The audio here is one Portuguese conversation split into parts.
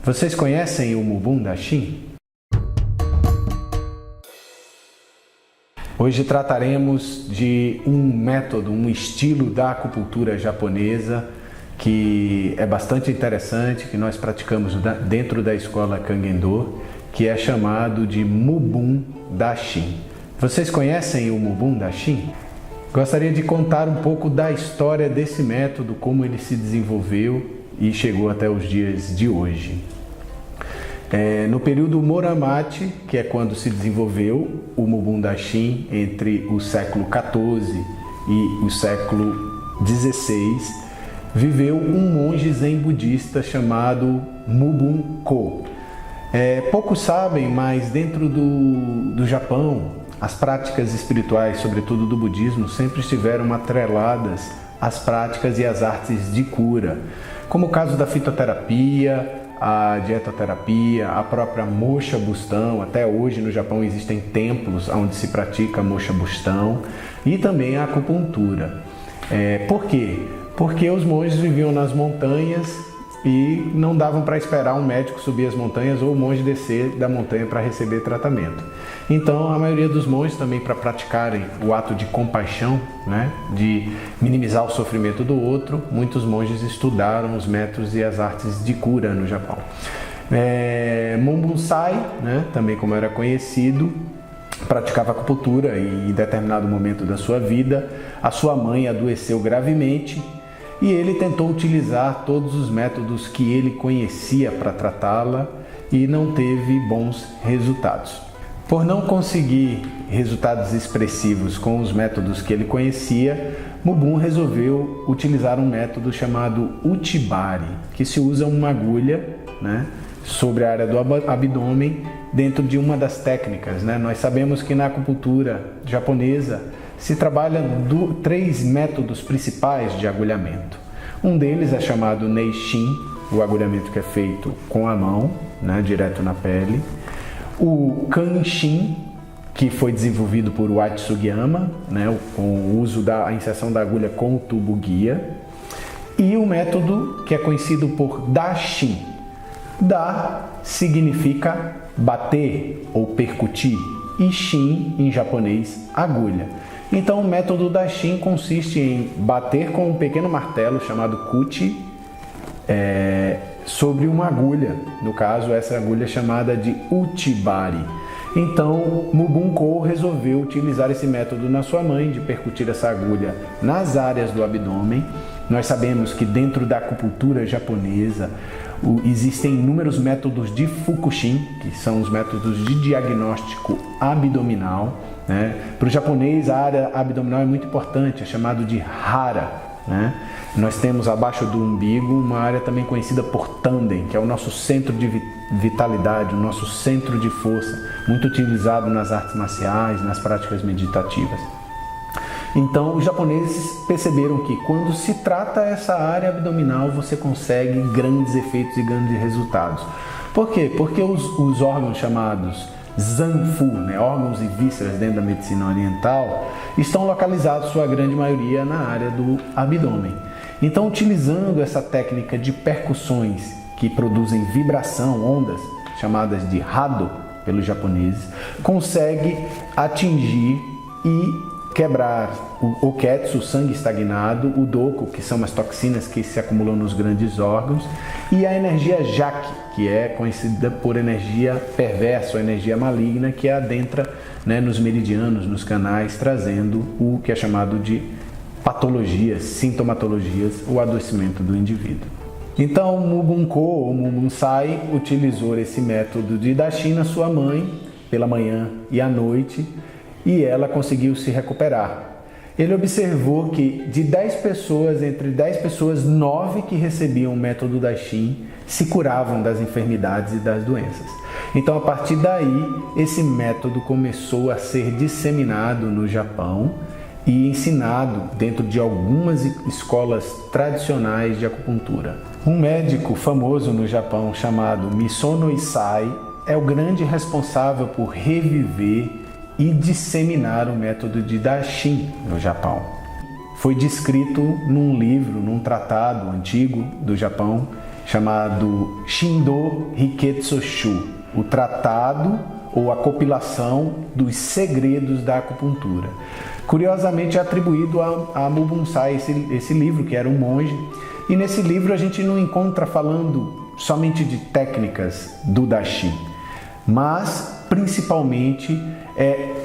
Vocês conhecem o Mubun Dashin? Hoje trataremos de um método, um estilo da acupuntura japonesa que é bastante interessante, que nós praticamos dentro da escola Kangen-do, que é chamado de Mubun Dashin. Vocês conhecem o Mubun Dashin? Gostaria de contar um pouco da história desse método, como ele se desenvolveu e chegou até os dias de hoje. No período Muromachi, que é quando se desenvolveu o Mubun Dashin, entre o século XIV e o século XVI, viveu um monge zen budista chamado Mubun Ko. Poucos sabem, mas dentro do Japão, as práticas espirituais, sobretudo do budismo, sempre estiveram atreladas às práticas e às artes de cura, como o caso da fitoterapia, a dietoterapia, a própria Mocha Bustão. Até hoje no Japão existem templos onde se pratica Mocha Bustão, e também a acupuntura. Por quê? Porque os monges viviam nas montanhas e não davam para esperar um médico subir as montanhas ou o monge descer da montanha para receber tratamento. Então a maioria dos monges, também para praticarem o ato de compaixão, de minimizar o sofrimento do outro, muitos monges estudaram os métodos e as artes de cura no Japão. Mombunsai, também como era conhecido, praticava acupuntura e em determinado momento da sua vida a sua mãe adoeceu gravemente e ele tentou utilizar todos os métodos que ele conhecia para tratá-la e não teve bons resultados. Por não conseguir resultados expressivos com os métodos que ele conhecia, Mubun resolveu utilizar um método chamado Uchibari, que se usa uma agulha sobre a área do abdômen dentro de uma das técnicas. Nós sabemos que na acupuntura japonesa se trabalha 3 métodos principais de agulhamento. Um deles é chamado Neishin, o agulhamento que é feito com a mão, direto na pele. O Kanshin, que foi desenvolvido por White Sugiyama, com o uso da inserção da agulha com o tubo guia. E o método que é conhecido por Dashin. Da significa bater ou percutir, e Shin em japonês, agulha. Então o método Dashin consiste em bater com um pequeno martelo chamado Kuchi sobre uma agulha, no caso essa agulha chamada de Uchibari. Então Mubun Ko resolveu utilizar esse método na sua mãe, de percutir essa agulha nas áreas do abdômen. Nós sabemos que dentro da acupuntura japonesa existem inúmeros métodos de Fukushin, que são os métodos de diagnóstico abdominal. Para o japonês, a área abdominal é muito importante, é chamado de hara. Nós temos abaixo do umbigo uma área também conhecida por tanden, que é o nosso centro de vitalidade, o nosso centro de força, muito utilizado nas artes marciais, nas práticas meditativas. Então, os japoneses perceberam que quando se trata essa área abdominal, você consegue grandes efeitos e grandes resultados. Por quê? Porque os órgãos chamados Zanfu, órgãos e vísceras dentro da medicina oriental, estão localizados, sua grande maioria, na área do abdômen. Então, utilizando essa técnica de percussões que produzem vibração, ondas, chamadas de Hado pelos japoneses, consegue atingir e quebrar o Oketsu, o sangue estagnado, o Doko, que são as toxinas que se acumulam nos grandes órgãos, e a energia Jaki, que é conhecida por energia perversa, ou energia maligna, que adentra nos meridianos, nos canais, trazendo o que é chamado de patologias, sintomatologias, o adoecimento do indivíduo. Então, Mubun Ko, ou Mombunsai, utilizou esse método de Dashin na sua mãe, pela manhã e à noite, e ela conseguiu se recuperar. Ele observou que de 10 pessoas, entre 10 pessoas, 9 que recebiam o método Dashin se curavam das enfermidades e das doenças. Então, a partir daí, esse método começou a ser disseminado no Japão e ensinado dentro de algumas escolas tradicionais de acupuntura. Um médico famoso no Japão chamado Misono Isai é o grande responsável por reviver e disseminar o método de Dashin no Japão. Foi descrito num livro, num tratado antigo do Japão, chamado Shindo Riketsu Shu, o tratado ou a compilação dos segredos da acupuntura. Curiosamente é atribuído a Mubun Sai esse livro, que era um monge, e nesse livro a gente não encontra falando somente de técnicas do Dashi, mas principalmente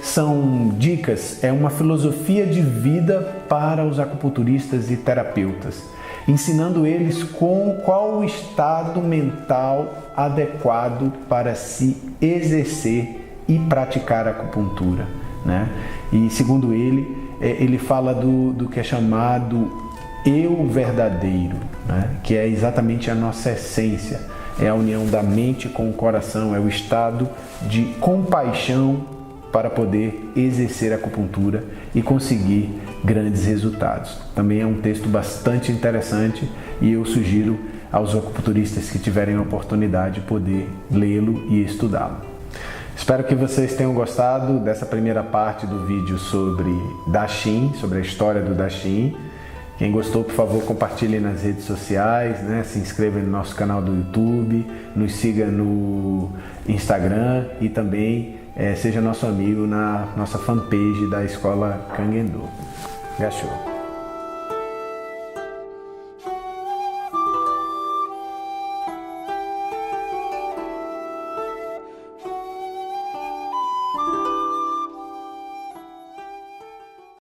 são dicas, é uma filosofia de vida para os acupunturistas e terapeutas, ensinando eles qual o estado mental adequado para se exercer e praticar a acupuntura, né? E segundo ele, ele fala do que é chamado eu verdadeiro, né? Que é exatamente a nossa essência, é a união da mente com o coração, é o estado de compaixão para poder exercer a acupuntura e conseguir grandes resultados. Também é um texto bastante interessante e eu sugiro aos acupunturistas que tiverem a oportunidade de poder lê-lo e estudá-lo. Espero que vocês tenham gostado dessa primeira parte do vídeo sobre Dashin, sobre a história do Dashin. Quem gostou, por favor, compartilhe nas redes sociais, né? Se inscreva no nosso canal do YouTube, nos siga no Instagram e também seja nosso amigo na nossa fanpage da Escola Kangen Do. Gachou!